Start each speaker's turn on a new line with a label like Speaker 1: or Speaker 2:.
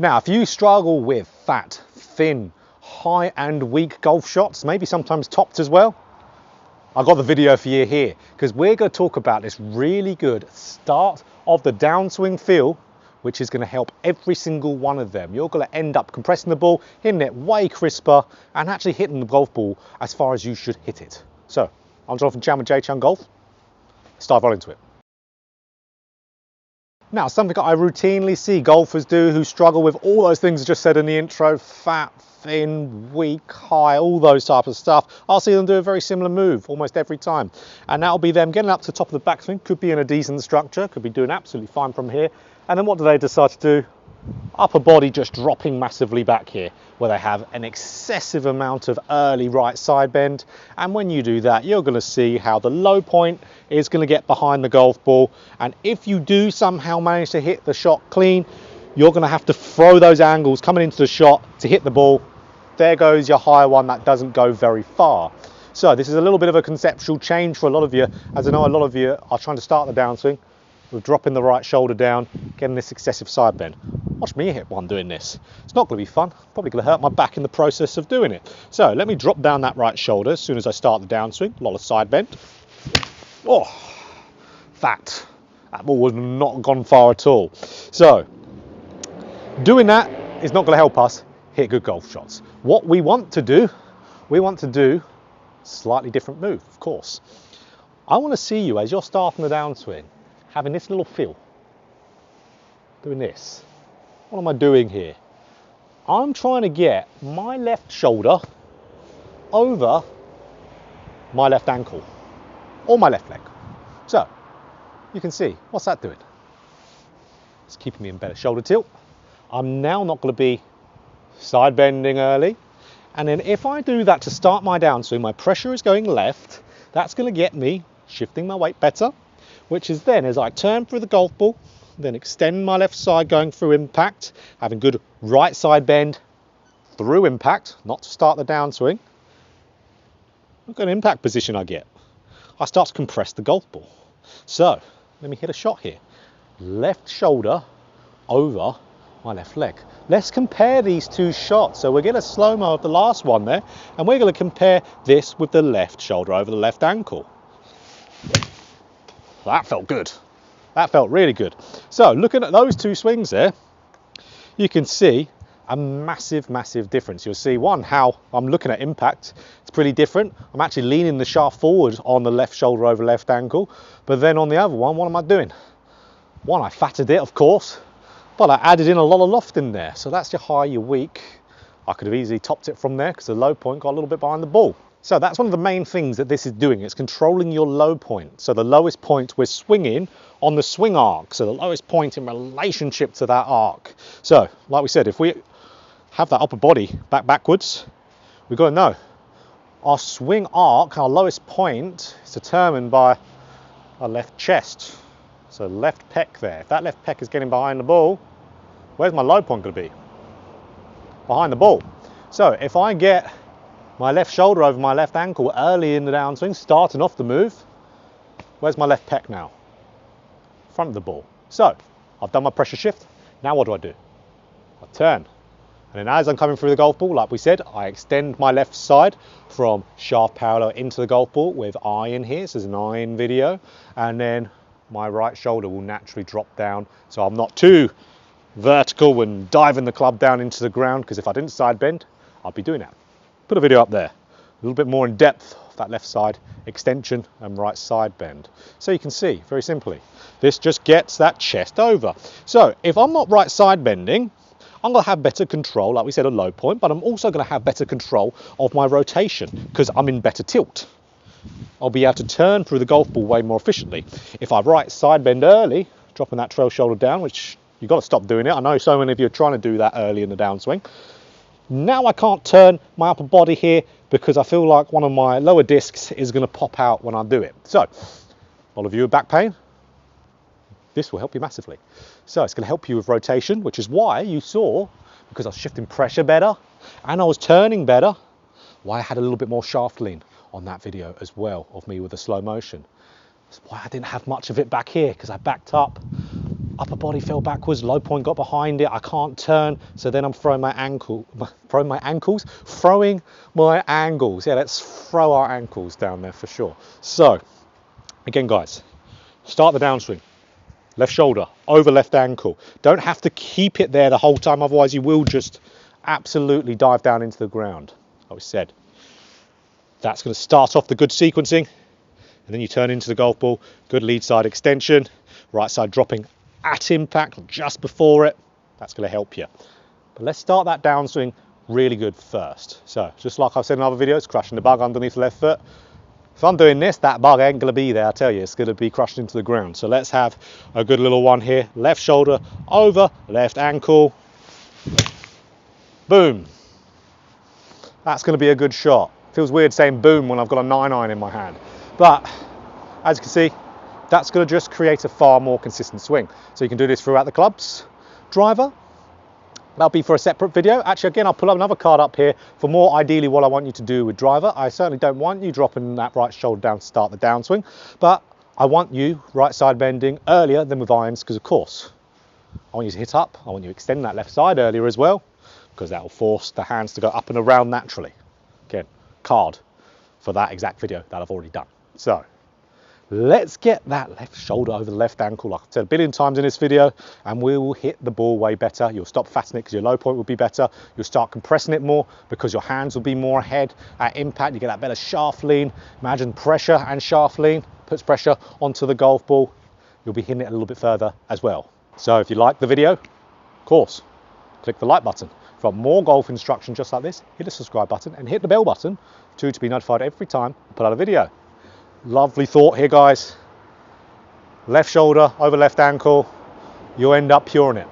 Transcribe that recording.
Speaker 1: Now, if you struggle with fat, thin, high and weak golf shots, maybe sometimes topped as well, I've got the video for you here, because we're going to talk about this really good start of the downswing feel, which is going to help every single one of them. You're going to end up compressing the ball, hitting it way crisper, and actually hitting the golf ball as far as you should hit it. So, I'm Jonathan Chown with JChownGolf. Let's dive right into it. Now, something I routinely see golfers do who struggle with all those things I just said in the intro, fat, thin, weak, high, all those types of stuff. I'll see them do a very similar move almost every time. And that'll be them getting up to the top of the backswing, could be in a decent structure, could be doing absolutely fine from here. And then what do they decide to do? Upper body just dropping massively back here, where they have an excessive amount of early right side bend. And when you do that, you're going to see how the low point is going to get behind the golf ball. And if you do somehow manage to hit the shot clean, you're going to have to throw those angles coming into the shot to hit the ball. There goes your high one that doesn't go very far. So this is a little bit of a conceptual change for a lot of you. As I know, a lot of you are trying to start the downswing with dropping the right shoulder down, getting this excessive side bend. Watch me hit one doing this. It's not going to be fun. Probably going to hurt my back in the process of doing it. So let me drop down that right shoulder as soon as I start the downswing. A lot of side bend. Oh, that ball was not gone far at all. So doing that is not going to help us hit good golf shots. What we want to do slightly different move, of course. I want to see you as you're starting the downswing, having this little feel, doing this. What am I doing here? I'm trying to get my left shoulder over my left ankle or my left leg. So you can see, what's that doing? It's keeping me in better shoulder tilt. I'm now not going to be side bending early. And then if I do that to start my downswing, my pressure is going left. That's going to get me shifting my weight better, which is then as I turn through the golf ball, then extend my left side going through impact, having good right side bend through impact, not to start the downswing. Look at an impact position I get. I start to compress the golf ball. So let me hit a shot here. Left shoulder over my left leg. Let's compare these two shots. So we're getting a slow-mo of the last one there, and we're going to compare this with the left shoulder over the left ankle. That felt good. That felt really good. So looking at those two swings there, you can see a massive, massive difference. You'll see one, how I'm looking at impact. It's pretty different. I'm actually leaning the shaft forward on the left shoulder over left ankle. But then on the other one, what am I doing? One, I fatted it, of course, but I added in a lot of loft in there. So that's your high, your weak. I could have easily topped it from there because the low point got a little bit behind the ball. So that's one of the main things that this is doing. It's controlling your low point. So the lowest point we're swinging on the swing arc. So the lowest point in relationship to that arc. So like we said, if we have that upper body backwards, we've got to know our swing arc, our lowest point, is determined by our left chest. So left pec there. If that left pec is getting behind the ball, where's my low point going to be? Behind the ball. So if I get my left shoulder over my left ankle early in the downswing, starting off the move, where's my left pec now? Front of the ball. So I've done my pressure shift. Now what do? I turn. And then as I'm coming through the golf ball, like we said, I extend my left side from shaft parallel into the golf ball with eye in here. This is an eye in video. And then my right shoulder will naturally drop down. So I'm not too vertical and diving the club down into the ground, because if I didn't side bend, I'd be doing that. Put a video up there, a little bit more in depth of that left side extension and right side bend. So you can see, very simply, this just gets that chest over. So if I'm not right side bending, I'm going to have better control, like we said, a low point, but I'm also going to have better control of my rotation because I'm in better tilt. I'll be able to turn through the golf ball way more efficiently. If I right side bend early, dropping that trail shoulder down, which you've got to stop doing it. I know so many of you are trying to do that early in the downswing. Now I can't turn my upper body here because I feel like one of my lower discs is going to pop out when I do it. So, a lot of you with back pain, this will help you massively. So it's going to help you with rotation, which is why you saw, because I was shifting pressure better and I was turning better, why I had a little bit more shaft lean on that video as well of me with the slow motion. That's why I didn't have much of it back here, because I backed up upper body fell backwards, low point got behind it, I can't turn, so then I'm throwing my angles. Yeah, let's throw our ankles down there for sure. So, again guys, start the downswing. Left shoulder over left ankle. Don't have to keep it there the whole time, otherwise you will just absolutely dive down into the ground. Like we said, that's going to start off the good sequencing, and then you turn into the golf ball. Good lead side extension, right side dropping at impact, just before it. That's going to help you. But let's start that downswing really good first. So, just like I've said in other videos, crushing the bug underneath the left foot. If I'm doing this, that bug ain't going to be there, I tell you. It's going to be crushed into the ground. So let's have a good little one here. Left shoulder over left ankle. Boom. That's going to be a good shot. Feels weird saying boom when I've got a 9-iron in my hand. But as you can see, that's going to just create a far more consistent swing. So you can do this throughout the clubs. Driver, that'll be for a separate video. Actually, again, I'll pull up another card up here for more ideally what I want you to do with driver. I certainly don't want you dropping that right shoulder down to start the downswing, but I want you right side bending earlier than with irons, because of course, I want you to hit up. I want you to extend that left side earlier as well, because that will force the hands to go up and around naturally. Again, card for that exact video that I've already done. So, let's get that left shoulder over the left ankle, like I've said a billion times in this video, and we will hit the ball way better. You'll stop fastening it because your low point will be better. You'll start compressing it more because your hands will be more ahead at impact. You get that better shaft lean. Imagine pressure and shaft lean puts pressure onto the golf ball. You'll be hitting it a little bit further as well. So if you like the video, of course, click the like button. If you want more golf instruction just like this, hit the subscribe button and hit the bell button to be notified every time I put out a video. Lovely thought here, guys. Left shoulder over left ankle. You'll end up puring it.